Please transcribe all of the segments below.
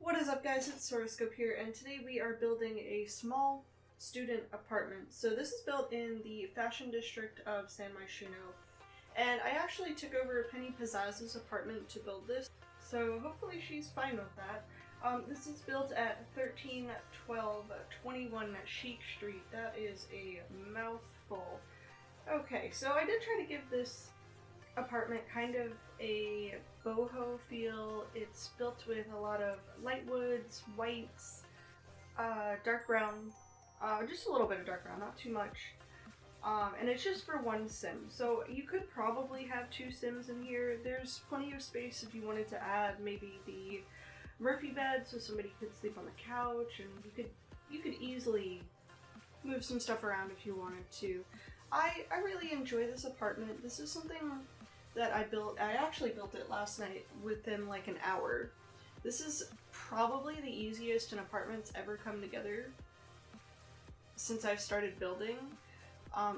What is up, guys? It's TTVSoraScope here, and today we are building a small student apartment. So this is built in the fashion district of San Myshuno, and I actually took over Penny Pizzazzo's apartment to build this, so hopefully she's fine with that. This is built at 131221 Chic Street. That is a mouthful. Okay, so I did try to give this apartment kind of a boho feel. It's built with a lot of light woods, whites, dark brown, just a little bit of dark brown, not too much. And it's just for one sim. So you could probably have two sims in here. There's plenty of space if you wanted to add maybe the Murphy bed so somebody could sleep on the couch, and you could easily move some stuff around if you wanted to. I really enjoy this apartment. This is something that I built. I actually built it last night within like an hour. This is probably the easiest an apartment's ever come together since I've started building.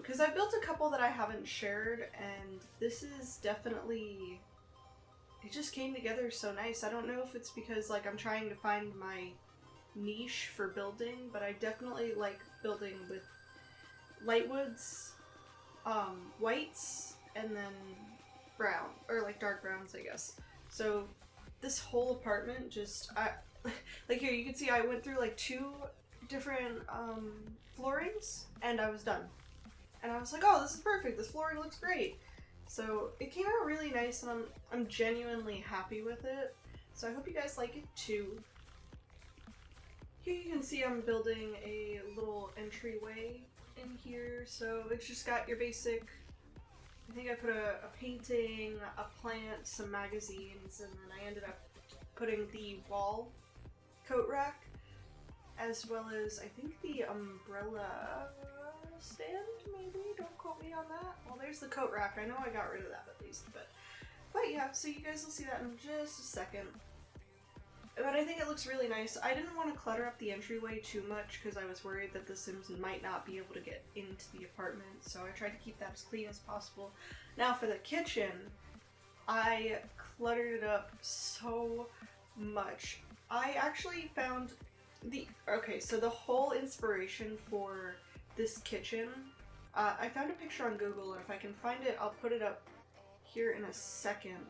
Because I built a couple that I haven't shared, and this is definitely, it just came together so nice. I don't know if it's because like I'm trying to find my niche for building, but I definitely like building with light woods, whites, and then brown, or like dark browns, I guess. So this whole apartment just, like here you can see I went through like 2 different floorings and I was done. And I was like, oh, this is perfect, this flooring looks great. So it came out really nice, and I'm genuinely happy with it. So I hope you guys like it too. Here you can see I'm building a little entryway in here. So it's just got your basic, I think I put a painting, a plant, some magazines, and then I ended up putting the wall coat rack, as well as I think the umbrella stand, maybe? Don't quote me on that. Well, there's the coat rack. I know I got rid of that at least, but yeah, so you guys will see that in just a second. But I think it looks really nice. I didn't want to clutter up the entryway too much because I was worried that the Sims might not be able to get into the apartment, so I tried to keep that as clean as possible. Now for the kitchen, I cluttered it up so much. I actually found so the whole inspiration for this kitchen, I found a picture on Google, and if I can find it, I'll put it up here in a second.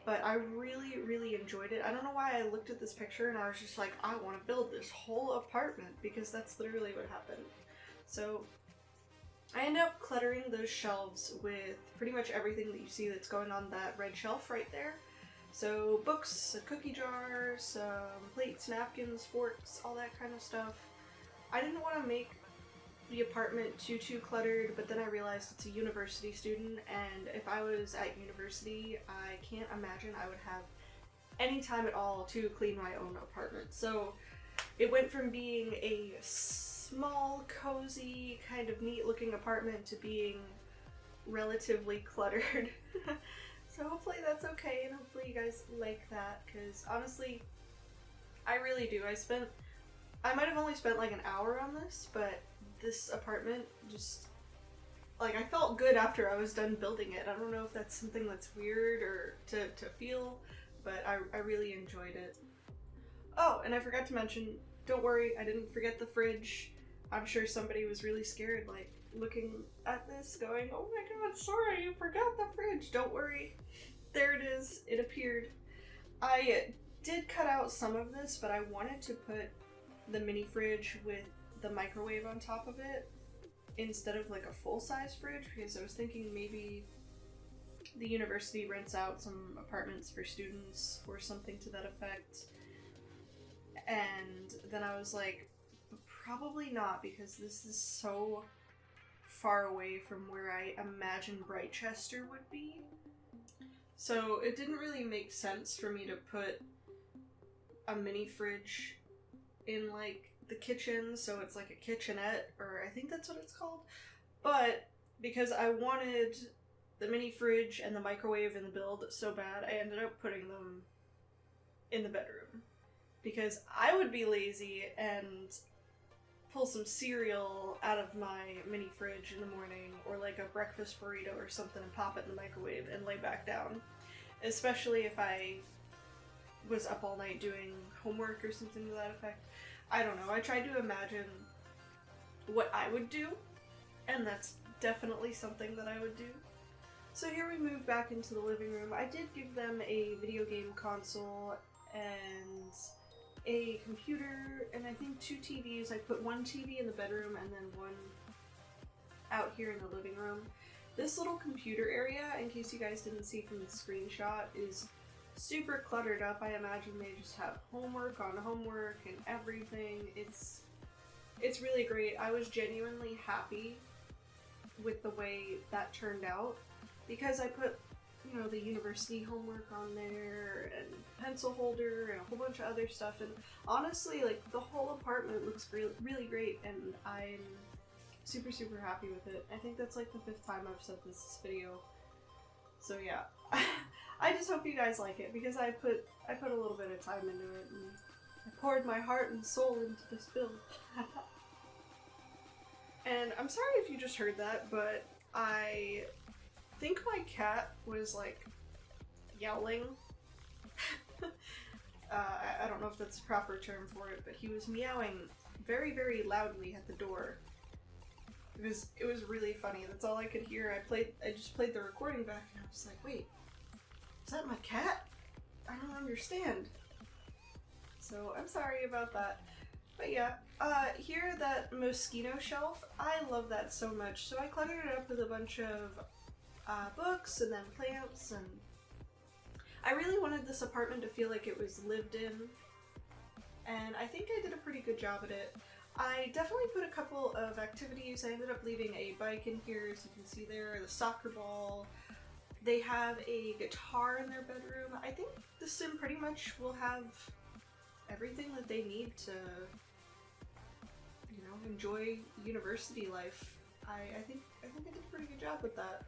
But I really enjoyed it. I don't know why I looked at this picture and I was just like, I want to build this whole apartment, because that's literally what happened. So I ended up cluttering those shelves with pretty much everything that you see that's going on that red shelf right there. So books, a cookie jar, some plates, napkins, forks, all that kind of stuff. I didn't want to make the apartment too cluttered, but then I realized it's a university student, and if I was at university, I can't imagine I would have any time at all to clean my own apartment. So it went from being a small, cozy, kind of neat looking apartment to being relatively cluttered. So hopefully that's okay, and hopefully you guys like that, because honestly, I really do. I might have only spent like an hour on this, but this apartment just, like, I felt good after I was done building it. I don't know if that's something that's weird or to feel, but I really enjoyed it. Oh, and I forgot to mention, don't worry, I didn't forget the fridge. I'm sure somebody was really scared, like, looking at this going, oh my god, Sora, you forgot the fridge. Don't worry, there it is, it appeared. I did cut out some of this, but I wanted to put the mini fridge with the microwave on top of it instead of like a full-size fridge, because I was thinking maybe the university rents out some apartments for students or something to that effect. And then I was like, probably not, because this is so far away from where I imagine Brightchester would be. So it didn't really make sense for me to put a mini fridge in like the kitchen, so it's like a kitchenette, or I think that's what it's called. But because I wanted the mini fridge and the microwave in the build so bad, I ended up putting them in the bedroom, because I would be lazy and pull some cereal out of my mini fridge in the morning, or like a breakfast burrito or something, and pop it in the microwave and lay back down. Especially if I was up all night doing homework or something to that effect. I don't know. I tried to imagine what I would do, and that's definitely something that I would do. So here we move back into the living room. I did give them a video game console and a computer, and I think 2 TVs. I put one TV in the bedroom and then one out here in the living room. This little computer area, in case you guys didn't see from the screenshot, is super cluttered up. I imagine they just have homework on homework and everything. It's really great. I was genuinely happy with the way that turned out because I put, you know, the university homework on there and pencil holder and a whole bunch of other stuff, and honestly, like, the whole apartment looks really great, and I'm super happy with it. I think that's like the 5th time I've said this video. So yeah. I just hope you guys like it because I put a little bit of time into it and I poured my heart and soul into this build. And I'm sorry if you just heard that, but I think my cat was like yowling. I don't know if that's the proper term for it, but he was meowing very loudly at the door. It was really funny. That's all I could hear. I just played the recording back and I was like, wait, is that my cat? I don't understand. So I'm sorry about that. But yeah, here, that mosquito shelf, I love that so much. So I cluttered it up with a bunch of books and then plants, and I really wanted this apartment to feel like it was lived in, and I think I did a pretty good job at it. I definitely put a couple of activities. I ended up leaving a bike in here, as you can see there, the soccer ball. They have a guitar in their bedroom. I think the sim pretty much will have everything that they need to, you know, enjoy university life. I think I did a pretty good job with that.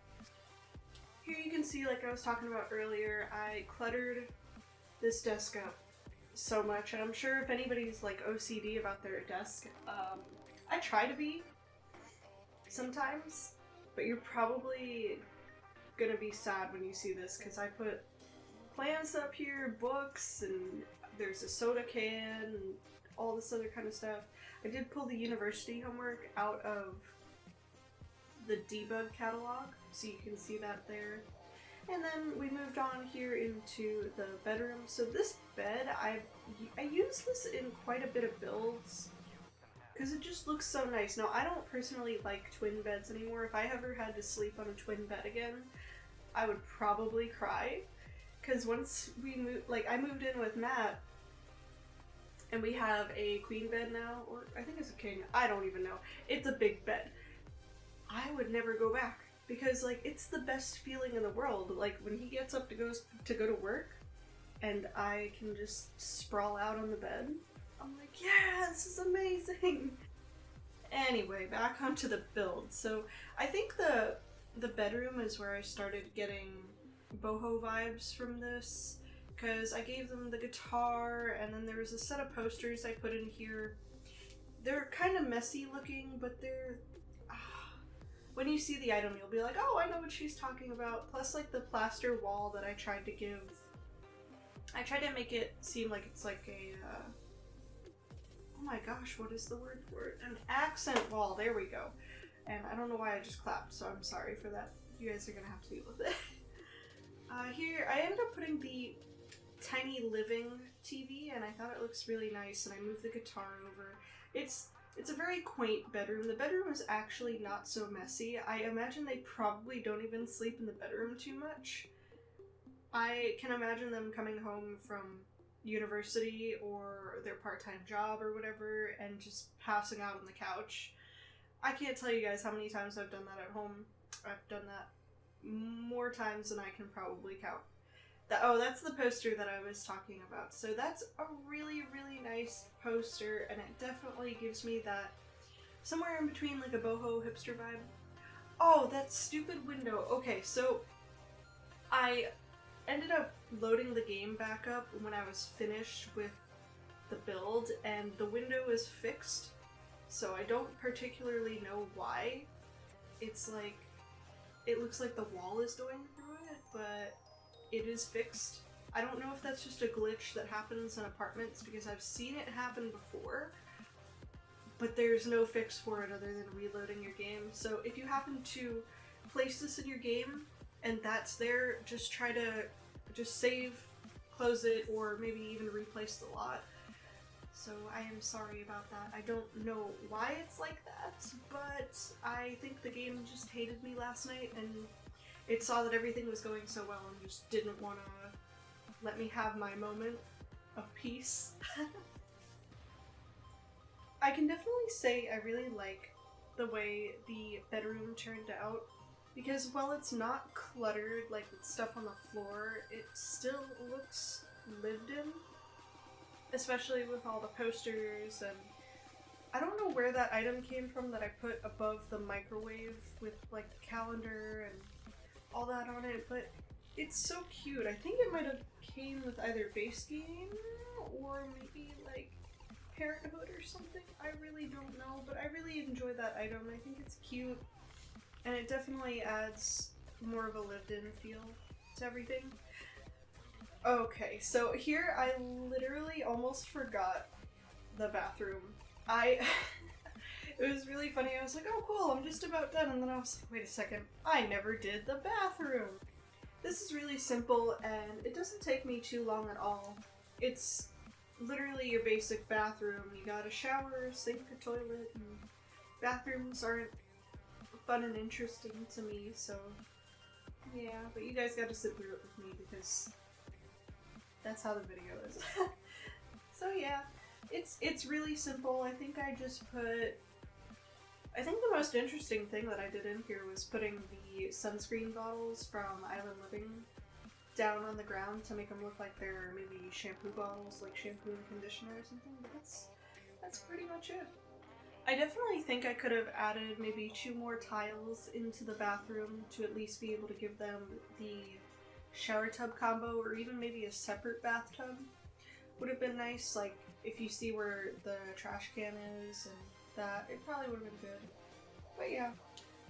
Here you can see, like I was talking about earlier, I cluttered this desk up so much, and I'm sure if anybody's like OCD about their desk, I try to be sometimes, but you're probably gonna be sad when you see this because I put plants up here, books, and there's a soda can, and all this other kind of stuff. I did pull the university homework out of the debug catalog, so you can see that there. And then we moved on here into the bedroom. So this bed, I use this in quite a bit of builds because it just looks so nice. Now, I don't personally like twin beds anymore. If I ever had to sleep on a twin bed again, I would probably cry. Because once we moved, like, I moved in with Matt, and we have a queen bed now, or I think it's a king, I don't even know. It's a big bed. I would never go back. Because, like, it's the best feeling in the world. Like, when he gets up to go to work, and I can just sprawl out on the bed, I'm like, yeah, this is amazing! Anyway, back onto the build. So, I think the bedroom is where I started getting boho vibes from this, because I gave them the guitar, and then there was a set of posters I put in here. They're kind of messy looking, but they're... when you see the item, you'll be like, oh, I know what she's talking about. Plus, like, the plaster wall that I tried to give, I tried to make it seem like it's like a, oh my gosh, what is the word for it? An accent wall, there we go. And I don't know why I just clapped, so I'm sorry for that. You guys are gonna have to deal with it. Here, I ended up putting the tiny living TV, and I thought it looks really nice, and I moved the guitar over. It's a very quaint bedroom. The bedroom is actually not so messy. I imagine they probably don't even sleep in the bedroom too much. I can imagine them coming home from university or their part-time job or whatever and just passing out on the couch. I can't tell you guys how many times I've done that at home. I've done that more times than I can probably count. Oh, that's the poster that I was talking about. So that's a really nice poster, and it definitely gives me that somewhere in between like a boho hipster vibe. Oh, that stupid window. Okay, so I ended up loading the game back up when I was finished with the build, and the window is fixed. So I don't particularly know why. It's like, it looks like the wall is going through it, but it is fixed. I don't know if that's just a glitch that happens in apartments, because I've seen it happen before, but there's no fix for it other than reloading your game. So if you happen to place this in your game and that's there, just try to just save, close it, or maybe even replace the lot. So I am sorry about that. I don't know why it's like that, but I think the game just hated me last night and it saw that everything was going so well and just didn't want to let me have my moment of peace. I can definitely say I really like the way the bedroom turned out, because while it's not cluttered, like with stuff on the floor, it still looks lived in, especially with all the posters. And I don't know where that item came from that I put above the microwave with like the calendar and all that on it, but it's so cute. I think it might have came with either base game or maybe like Parenthood or something. I really don't know, but I really enjoy that item. I think it's cute, and it definitely adds more of a lived-in feel to everything. Okay, so here I literally almost forgot the bathroom. It was really funny. I was like, oh cool, I'm just about done, and then I was like, wait a second, I never did the bathroom. This is really simple, and it doesn't take me too long at all. It's literally your basic bathroom. You got a shower, sink, a toilet, and bathrooms aren't fun and interesting to me, so yeah, but you guys got to sit through it with me because that's how the video is. So yeah, it's really simple. I think the most interesting thing that I did in here was putting the sunscreen bottles from Island Living down on the ground to make them look like they're maybe shampoo bottles, like shampoo and conditioner or something, but that's pretty much it. I definitely think I could have added maybe 2 more tiles into the bathroom to at least be able to give them the shower tub combo, or even maybe a separate bathtub would have been nice. Like if you see where the trash can is and that, it probably would have been good. But yeah.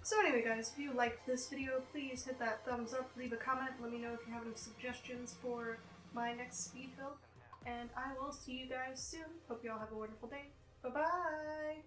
So anyway guys, if you liked this video, please hit that thumbs up, leave a comment, let me know if you have any suggestions for my next speed build, and I will see you guys soon. Hope you all have a wonderful day. Bye bye!